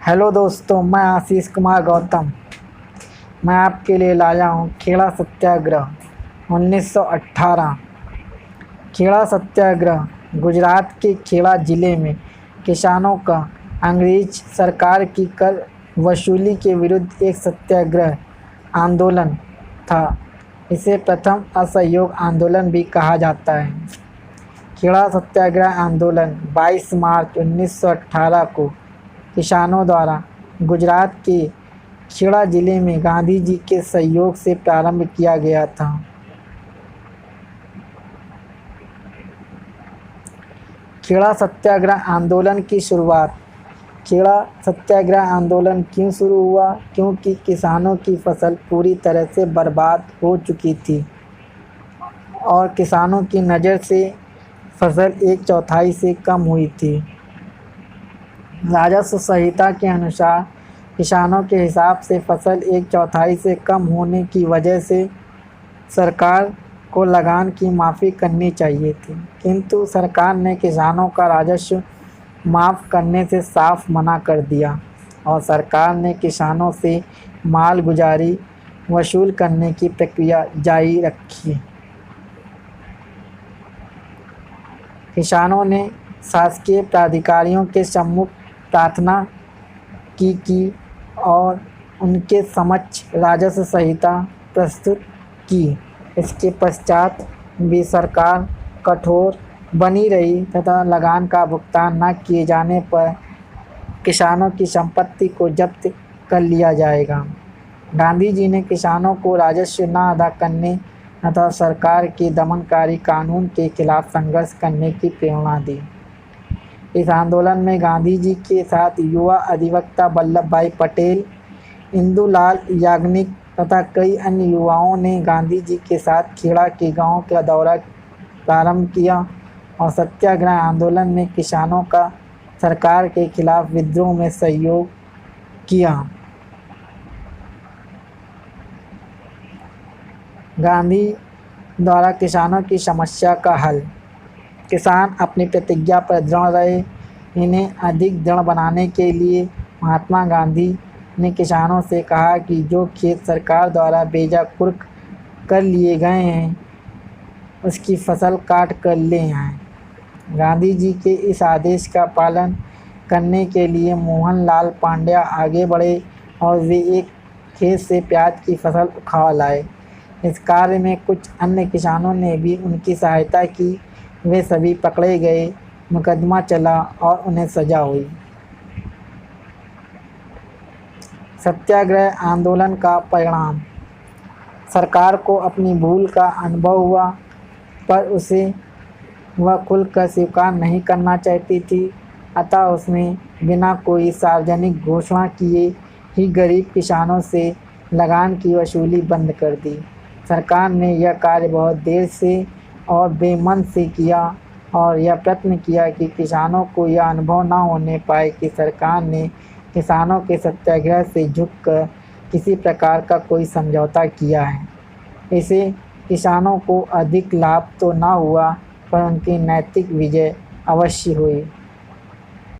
Hello दोस्तों, मैं आशीष कुमार गौतम। मैं आपके लिए लाया हूँ खेड़ा सत्याग्रह 1918। खेड़ा सत्याग्रह गुजरात के खेड़ा ज़िले में किसानों का अंग्रेज सरकार की कर वसूली के विरुद्ध एक सत्याग्रह आंदोलन था। इसे प्रथम असहयोग आंदोलन भी कहा जाता है। खेड़ा सत्याग्रह आंदोलन 22 मार्च 1918 को किसानों द्वारा गुजरात के खेड़ा जिले में गांधी जी के सहयोग से प्रारंभ किया गया था। खेड़ा सत्याग्रह आंदोलन की शुरुआत। खेड़ा सत्याग्रह आंदोलन क्यों शुरू हुआ? क्योंकि किसानों की फसल पूरी तरह से बर्बाद हो चुकी थी और किसानों की नज़र से फसल 1/4 से कम हुई थी। राजस्व संहिता के अनुसार किसानों के हिसाब से फसल 1/4 से कम होने की वजह से सरकार को लगान की माफ़ी करनी चाहिए थी, किंतु सरकार ने किसानों का राजस्व माफ़ करने से साफ मना कर दिया और सरकार ने किसानों से माल गुजारी वसूल करने की प्रक्रिया जारी रखी। किसानों ने शासकीय प्राधिकारियों के सम्मुख प्रार्थना की और उनके समक्ष राजस्व संहिता प्रस्तुत की। इसके पश्चात भी सरकार कठोर बनी रही तथा लगान का भुगतान न किए जाने पर किसानों की संपत्ति को जब्त कर लिया जाएगा। गांधी जी ने किसानों को राजस्व न अदा करने तथा सरकार के दमनकारी कानून के खिलाफ संघर्ष करने की प्रेरणा दी। इस आंदोलन में गांधी जी के साथ युवा अधिवक्ता वल्लभ भाई पटेल, इंदुलाल याग्निक तथा कई अन्य युवाओं ने गांधी जी के साथ खेड़ा के गांव का दौरा प्रारंभ किया और सत्याग्रह आंदोलन में किसानों का सरकार के खिलाफ विद्रोह में सहयोग किया। गांधी द्वारा किसानों की समस्या का हल। किसान अपनी प्रतिज्ञा पर दृढ़ रहे। इन्हें अधिक दृढ़ बनाने के लिए महात्मा गांधी ने किसानों से कहा कि जो खेत सरकार द्वारा बेजा कुर्क कर लिए गए हैं उसकी फसल काट कर ले आएं। गांधी जी के इस आदेश का पालन करने के लिए मोहनलाल पांड्या आगे बढ़े और वे एक खेत से प्याज की फसल उखाड़ लाए। इस कार्य में कुछ अन्य किसानों ने भी उनकी सहायता की। वे सभी पकड़े गए, मुकदमा चला और उन्हें सजा हुई। सत्याग्रह आंदोलन का परिणाम। सरकार को अपनी भूल का अनुभव हुआ, पर उसे वह खुलकर स्वीकार नहीं करना चाहती थी, अतः उसने बिना कोई सार्वजनिक घोषणा किए ही गरीब किसानों से लगान की वसूली बंद कर दी। सरकार ने यह कार्य बहुत देर से और बेमन से किया और यह प्रयत्न किया कि किसानों को यह अनुभव न होने पाए कि सरकार ने किसानों के सत्याग्रह से झुककर किसी प्रकार का कोई समझौता किया है। इससे किसानों को अधिक लाभ तो न हुआ, पर उनकी नैतिक विजय अवश्य हुई।